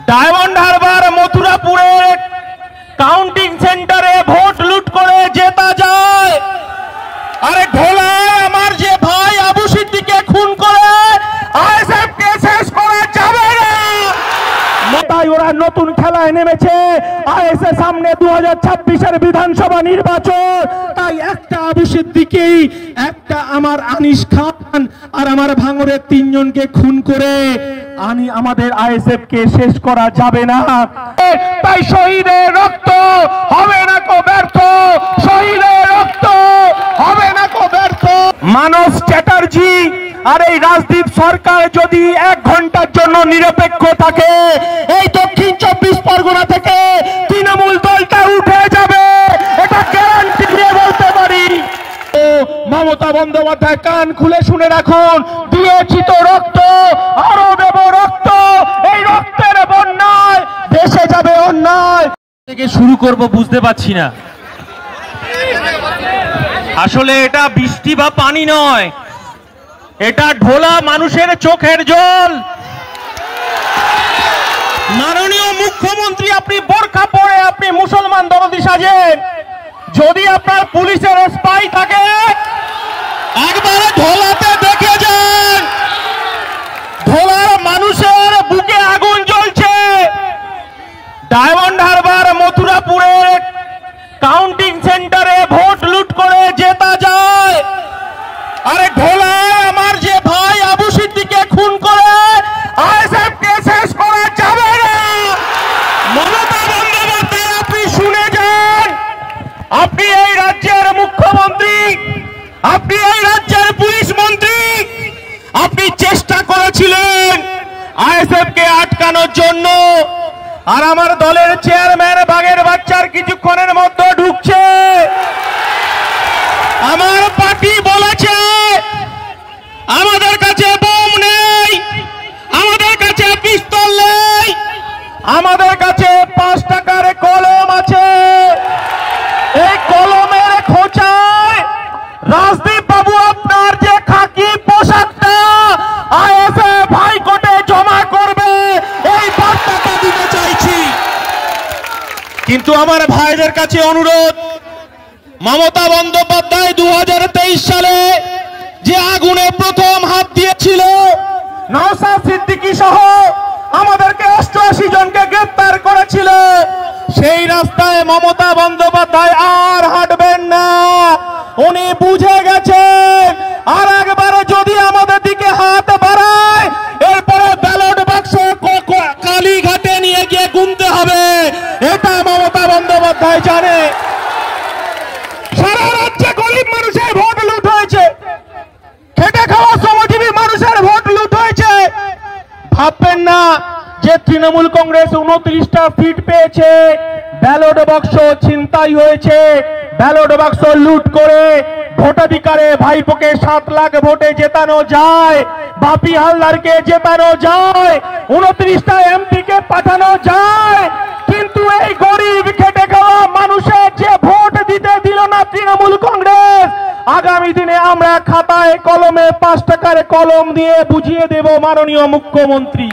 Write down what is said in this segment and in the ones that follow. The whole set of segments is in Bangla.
ডায়মন্ড হারবার মথুরাপুরের কাউন্টিং সেন্টারে ভোট লুট করে জেতা যায়। আরে ঢোলায় আমার যে ভাই আবু সিদ্দিককে খুন করে আইএসএফ কে শেষ করা যাবে না। তাই ওরা নতুন খেলায় নেমেছে। আইএসএফ সামনে 2026-এর বিধানসভা নির্বাচন। তাই একটা আবু সিদ্দিকী, একটা আমার আনিস খান আর আমার ভাঙড়ের 3 জনকে খুন করে আমাদের আইএসএফ কে শেষ করা যাবে না। তাই শহীদের রক্ত হবে না কো ব্যর্থ, শহীদের রক্ত হবে না কো ব্যর্থ। মানস চ্যাটার্জি আর এই রাজদীপ সরকার যদি 1 ঘন্টার জন্য নিরপেক্ষ থাকে, এই দক্ষিণ 24 পরগনা থেকে তৃণমূল দলটা উঠে যাবে, এটা গ্যারান্টি দিয়ে বলতে পারি। মমতা বন্দ্যোপাধ্যায় কান খুলে শুনে রাখুন, দিয়েছি তো রক্ত, আরো দেব রক্ত। এই রক্তের বন্যায় দেশে যাবে অন্যায়। থেকে শুরু করব বুঝতে পারছি না। আসলে এটা বৃষ্টি বা পানি নয়, এটা ঢোলা মানুষের চোখের জল। মাননীয় মুখ্যমন্ত্রী, আপনি বোরখা পরে আপনি মুসলমান দরদি সাজেন, যদি আপনার পুলিশের স্পাই থাকে একবার ঢোলাতে দেখে যান। ঢোলার মানুষের বুকে আগুন জ্বলছে। ডায়মন্ড হারবার মথুরাপুরের কাউন্টিং সেন্টারে ভোট লুট করে জেতা যায়। আরে ঢোলায় আমার যে ভাই আবু সিদ্দিককে খুন করে আইএসএফ কে শেষ করা যাবে না। মমতা বন্দ্যোপাধ্যায়, আপনি শুনে যান, আপনি এই রাজ্যের মুখ্যমন্ত্রী, আপনি এই রাজ্যের পুলিশ মন্ত্রী, আপনি চেষ্টা করেছিলেন আইএসএফ কে আটকানোর জন্য। আর আমার দলের চেয়ারম্যান বাঘের বাচ্চার কিছুক্ষণের মধ্যে ঢুকছে। আমার পার্টি বলেছে আমাদের কাছে বোম নেই, আমাদের কাছে পিস্তল নেই, আমাদের কাছে 5 টাকার কলম আছে। এই কলমের খোঁচায় রাজদীপ বাবু আপনার যে খাকি পোশাকটা আইএসএফ হাইকোর্টে জমা করবে, এই বার্তাটা দিতে চাইছি। কিন্তু আমার ভাইদের কাছে অনুরোধ, মমতা বন্দ্যোপাধ্যায় 2023 সালে যে আগুনে প্রথম হাত দিয়েছিল, নওশাদ সিদ্দিকী সহ আমাদেরকে 88 জনকে গ্রেফতার করেছিল, সেই রাস্তায় মমতা বন্দ্যোপাধ্যায় আর হাঁটবেন না। উনি বুঝে গেছেন আর একবারে যদি আমাদের দিকে হাত বাড়ায়, এরপরে ব্যালট বাক্স কালীঘাটে নিয়ে গিয়ে গুনতে হবে, এটা মমতা বন্দ্যোপাধ্যায় জানে। সারা রাজ্যে গরিব মানুষের ভোট লুট হয়েছে, খেটে খাওয়া শ্রমজীবী মানুষের ভোট লুট হয়েছে। ভাববেন না যে তৃণমূল কংগ্রেস 29টা সিট পেয়েছে, ব্যালট বাক্স ছিনতাই হয়েছে, ব্যালট বাক্স লুট করে ভোটাধিকারে ভাইপোকে 7 লাখ ভোটে জেতানো যায়, বাপি হালদারকে জেতানো যায়, 29টা এমপিকে পাঠানো যায়। কিন্তু এই গরিব খেটে খাওয়া মানুষের যে ভোট দিতে দিল না তৃণমূল কংগ্রেস, আগামী দিনে আমরা খাতায় কলমে 5 টাকার কলম দিয়ে বুঝিয়ে দেব। মাননীয় মুখ্যমন্ত্রী,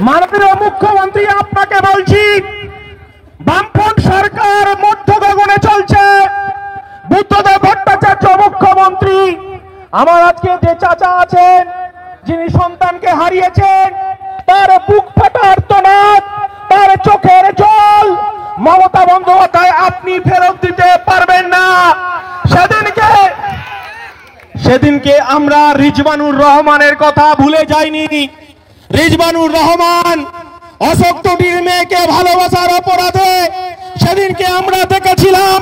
মাননীয় মুখ্যমন্ত্রী, আপনাকে বলছি, বামফ্রন্ট সরকার মধ্য গগনে চলছে। বুদ্ধদেব ভট্টাচার্য মুখ্যমন্ত্রী, আমার আজকে যে চাচা আছেন যিনি সন্তানকে হারিয়েছেন, তার বুক ফাটা আর্তনাদ, তার চোখের জল মমতা বন্দ্যোপাধ্যায় আপনি ফেরত দিতে পারবেন না। সেদিনকে আমরা রিজওয়ানুর রহমানের কথা ভুলে যাইনি। রিজওয়ানুর রহমান অশোক তটির মেয়েকে ভালোবাসার অপরাধে সেদিনকে আমরা দেখেছিলাম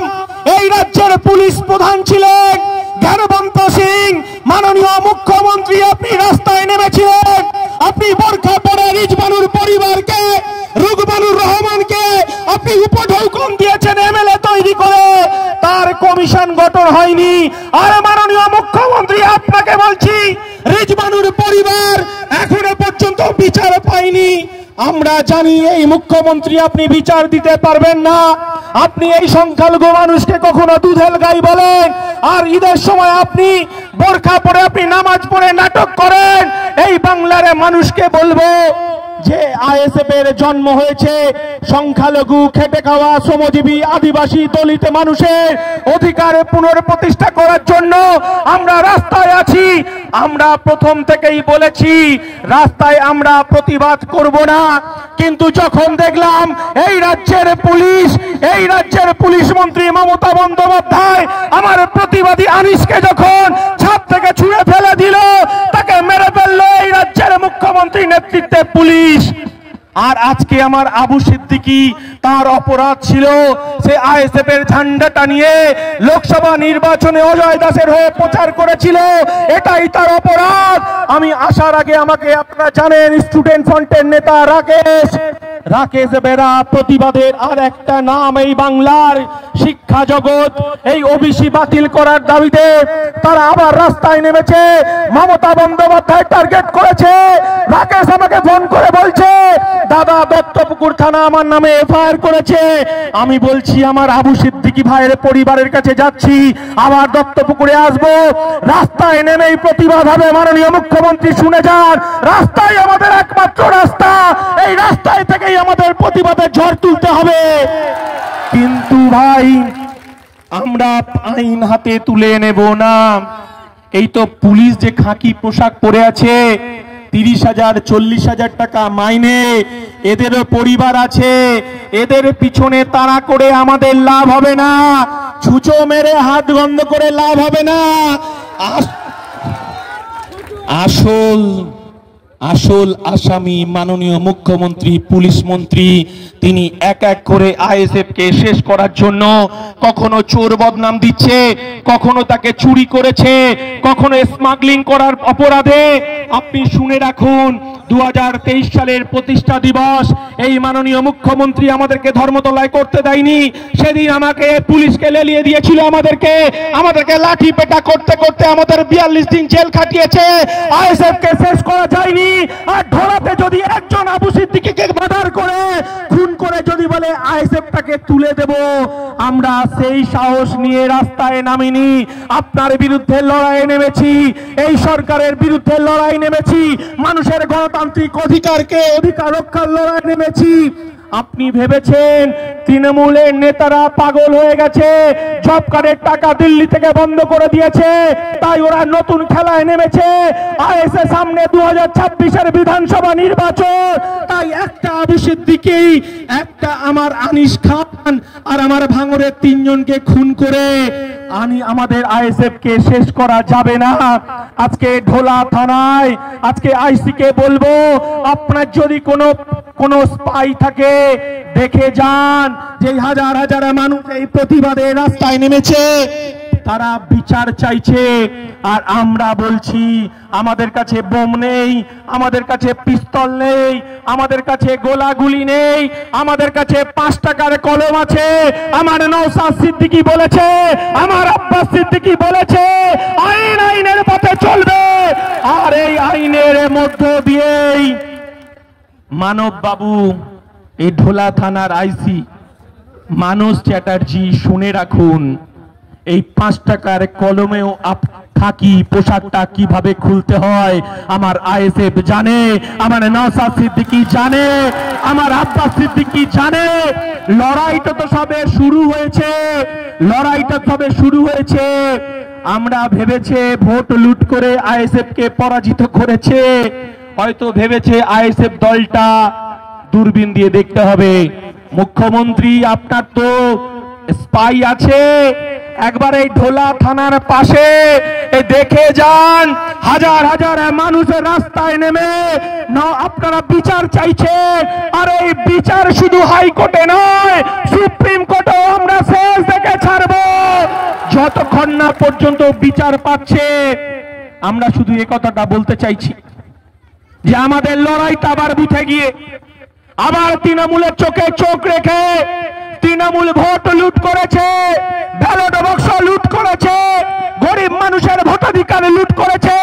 এই রাজ্যের পুলিশ প্রধান ছিলেন জ্ঞানবন্ত সিং। মাননীয় মুখ্যমন্ত্রী, আপনি রাস্তায় নেমেছিলেন, আপনি বোরখা পরে রিজওয়ানুর পরিবারকে, রুকমানুর রহমানকে আপনি উপঢৌকন দিয়েছেন এমএলএ তৈরি করে, তার কমিশন গঠন হয়নি। আর মাননীয় মুখ্যমন্ত্রী, আপনাকে বলছি, রিজওয়ানুর পরিবার এখনো পর্যন্ত বিচার পায়নি। আমরা জানি এই মুখ্যমন্ত্রী আপনি বিচার দিতে পারবেন না। আপনি এই সংখ্যালঘু মানুষকে কখনো দুধেল গাই বলেন, আর ঈদের সময় আপনি বোরখা পরে আপনি নামাজ পড়ে নাটক করেন। এই বাংলার মানুষকে বলবো, যে আইএসএফ এর জন্ম হয়েছে সংখ্যালঘু, খেটে খাওয়া, শ্রমজীবী, আদিবাসী, দলিত মানুষের অধিকারে পুনঃপ্রতিষ্ঠা করার জন্য আমরা রাস্তায় আছি। আমরা প্রথম থেকেই বলেছি রাস্তায় আমরা প্রতিবাদ করব না, কিন্তু যখন দেখলাম এই রাজ্যের পুলিশ মন্ত্রী মমতা বন্দ্যোপাধ্যায় আমার প্রতিবাদী আনিসকে যখন ছাদ থেকে ছুঁড়ে ফেলে দিল, তাকে মেরে ফেললো এই রাজ্যের মুখ্যমন্ত্রী নেতৃত্বে পুলিশ। আর আজকে আমার আবু সিদ্দিকী, তার অপরাধ ছিল সে আইএসএফ এর ঝান্ডাটা নিয়ে লোকসভা নির্বাচনে অজয় দাসের হয়ে প্রচার করেছিল, এটাই তার অপরাধ। আমি আসার আগে আমাকে আপনারা জানেন স্টুডেন্ট ফ্রন্টের নেতা রাকেশ বেরা প্রতিবাদের আর একটা নাম এই বাংলার শিক্ষা জগৎ এই ওবিসি বাতিল করার দাবিতে তারা আবার রাস্তায় নেমেছে, মমতা বন্দ্যোপাধ্যায় টার্গেট করেছে। রাকেশ আমাকে ফোন করে বলছে দাদা দত্তপুকুর থানা আমার নামে এফআইআর করেছে। আমি বলছি আমার আবু সিদ্দিকী ভাইয়ের পরিবারের কাছে যাচ্ছি, আবার দত্তপুকুরে আসবো, রাস্তায় নেমেই প্রতিবাদ হবে। মাননীয় মুখ্যমন্ত্রী শুনে যান, রাস্তায় আমাদের একমাত্র রাস্তা, এই রাস্তায় থেকেই আমাদের প্রতিবাদের ঝড় তুলতে হবে। কিন্তু ভাই আমরা আইন হাতে তুলে নেব না। এই তো পুলিশ যে খাকি পোশাক পরে আছে, 30,000 40,000 টাকা মাইনে, এদেরও পরিবার আছে, এদের পিছনে তাড়া করে আমাদের লাভ হবে না, ছুঁচো মেরে হাত বন্ধ করে লাভ হবে না। আসল আসামি মাননীয় মুখ্যমন্ত্রী, পুলিশ মন্ত্রী, তিনি এক এক করে আইএসএফ কে শেষ করার জন্য কখনো চোর বদনাম দিচ্ছে, কখনো তাকে চুরি করেছে, কখনো স্মাগলিং করার অপরাধে। আপনি শুনে রাখুন 2023 সালের প্রতিষ্ঠা দিবস এই মাননীয় মুখ্যমন্ত্রী আমাদেরকে ধর্মতলায় করতে দেয়নি, সেদিন আমাকে পুলিশকে লেলিয়ে দিয়েছিল, আমাদেরকে লাঠি পেটা করতে করতে আমাদের 42 দিন জেল খাটিয়েছে। আইএসএফ কে শেষ করা যায়নি। আর ঢোলাতে যদি একজন আবু সিদ্দিকীকে মার্ডার করে খুন করে যদি বলে আইএসএফটাকে তুলে দেব, আমরা সেই সাহস নিয়ে রাস্তায় নামিনি। আপনার বিরুদ্ধে লড়াই নেমেছি, এই সরকারের বিরুদ্ধে লড়াই নেমেছি, মানুষের গণতান্ত্রিক অধিকার রক্ষার লড়াই নেমেছি। আপনি ভেবেছেন তৃণমূলের নেতারা পাগল হয়ে গেছে, জব কার্ডের টাকা দিল্লি থেকে বন্ধ করে দিয়েছে, তাই ওরা নতুন খেলায় নেমেছে। আইএসএ সামনে 2026-এর বিধানসভা নির্বাচন, তাই একটা আবু সিদ্দিকী, একটা আমার আনিস খান আর আমার ভাঙড়ের 3 জনকে খুন করে আমাদের আইএসএফ কে শেষ করা যাবে না। আজকে ঢোলা থানায় আজকে আইসি কে বলবো, আপনার যদি কোনো স্পাই থাকে দেখে যান যে হাজার হাজার মানুষ এই প্রতিবাদে রাস্তায় নেমেছে, তারা বিচার চাইছে। আর আমরা বলছি আমাদের কাছে বোম নেই, আমাদের কাছে পিস্তল নেই, আমাদের কাছে গোলাগুলি নেই, আমাদের কাছে 5 টাকার কলম আছে। আমার নওশাদ সিদ্দিকী বলেছে, আমার আব্বাস সিদ্দিকী বলেছে আইনের পথে চলবে। আর এই আইনের মধ্য দিয়েই মানব বাবু, এই ঢোলা থানার আইসি মানস চ্যাটার্জি, শুনে রাখুন, এই 5 টাকার কলমেও খাকি পোশাকটা কিভাবে খুলতে হয় আমার আইএসএফ জানে, আমার নওশাদ সিদ্দিকী জানে, আমার আব্বাস সিদ্দিকী জানে। লড়াইটা তো সবে শুরু হয়েছে। আমরা ভেবেছে ভোট লুট করে আইএসএফ কে পরাজিত করেছে, হয়তো ভেবেছে আইএসএফ দলটা দূরবীন দিয়ে দেখতে হবে। মুখ্যমন্ত্রী আপনার তো স্পাই আছে, একবার এই ঢোলা থানার পাশে দেখে যান, হাজার হাজার মানুষের রাস্তায় নেমে আপনারা বিচার চাইছেন। আর এই বিচার শুধু হাইকোর্টে নয়, সুপ্রিম কোর্টেও আমরা শেষ দেখে ছাড়বো, যতক্ষণ না পর্যন্ত বিচার পাচ্ছে। আমরা শুধু এই কথাটা বলতে চাইছি যে আমাদের লড়াইটা আবার বুঝে গিয়ে আবার তৃণমূলের চোখে চোখ রেখে, তৃণমূল ভোট লুট করেছে, ব্যালট বাক্স লুট করেছে, গরিব মানুষের ভোটাধিকার লুট করেছে।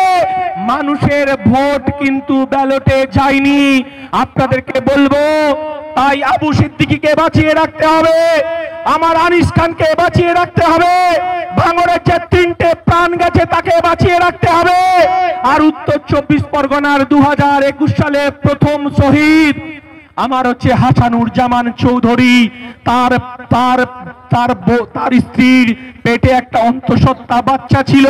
মানুষের ভোট কিন্তু ব্যালটে যায়নি। আপনাদেরকে বলবো তাই আবু সিদ্দিকীকে বাঁচিয়ে রাখতে হবে, আমার আনিস খানকে বাঁচিয়ে রাখতে হবে, ভাঙড়ের যে 3টে প্রাণ গেছে তাকে বাঁচিয়ে রাখতে হবে। আর উত্তর 24 পরগনার 2021 সালে প্রথম শহীদ আমার হচ্ছে হাসানুর জামান চৌধুরী, তার তার তার তার স্ত্রীর পেটে একটা অন্তঃসত্ত্বা বাচ্চা ছিল।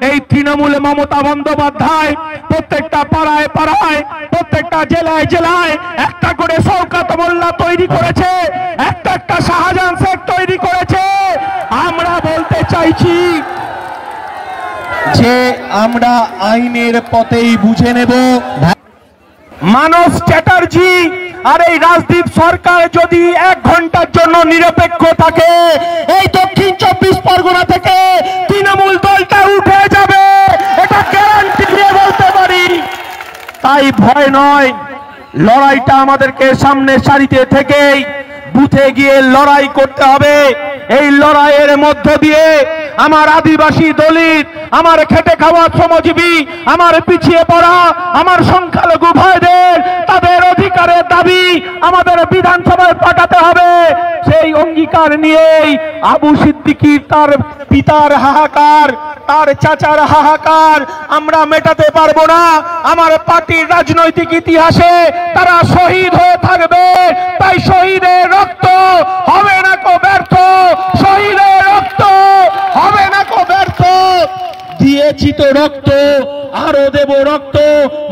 এই তৃণমূলে মমতা বন্দ্যোপাধ্যায় প্রত্যেকটা পাড়ায় পাড়ায়, প্রত্যেকটা জেলায় জেলায় একটা করে শওকত মোল্লা তৈরি করেছে, একটা একটা শাহজাহান শেখ তৈরি করেছে। আমরা বলতে চাইছি যে আমরা আইনের পথেই বুঝে নেব। মানস চ্যাটার্জি আর এই রাজদীপ সরকার যদি 1 ঘন্টার জন্য নিরপেক্ষ থাকে, এই দক্ষিণ 24 পরগনা থেকে তৃণমূল দলটা উঠে যাবে, এটা গ্যারান্টি দিয়ে বলতে পারি। তাই ভয় নয়, লড়াইটা আমাদেরকে সামনে সারিতে থেকেই বুথে গিয়ে লড়াই করতে হবে। এই লড়াইয়ের মধ্য দিয়ে আমার আদিবাসী, দলিত, আমার খেটে খাওয়া শ্রমজীবী, আমার পিছিয়ে পড়া, আমার সংখ্যালঘু ভাইদের তাদের অধিকারের দাবি আমাদের বিধানসভায় পাঠাতে হবে। সেই অঙ্গীকার নিয়েই আবু সিদ্দিকীর তার পিতার হাহাকার, তার চাচার হাহাকার আমরা মেটাতে পারবো না। আমার পার্টির রাজনৈতিক ইতিহাসে তারা শহীদ হয়ে থাকবে, তাই শহীদের রক্ত হবে না কো ব্যর্থ, শহীদের রক্ত হবে না কো ব্যর্থ। দিয়েছি তো রক্ত, আরো দেব রক্ত।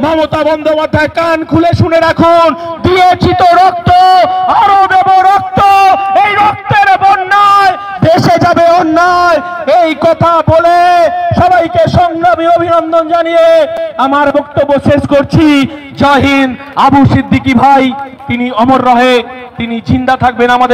মমতা বন্দ্যোপাধ্যায় কান খুলে শুনে রাখুন, দিয়েছি তো রক্ত, আরো দেব রক্ত। এই রক্তের বন্যায় দেশে যাবে অন্যায়। এই কথা বলে সবাইকে সংগ্রামী অভিনন্দন জানিয়ে আমার বক্তব্য শেষ করছি। জয় হিন্দ। আবু সিদ্দিকী ভাই তিনি অমর রহে, তিনি জিন্দা থাকবেন আমাদের।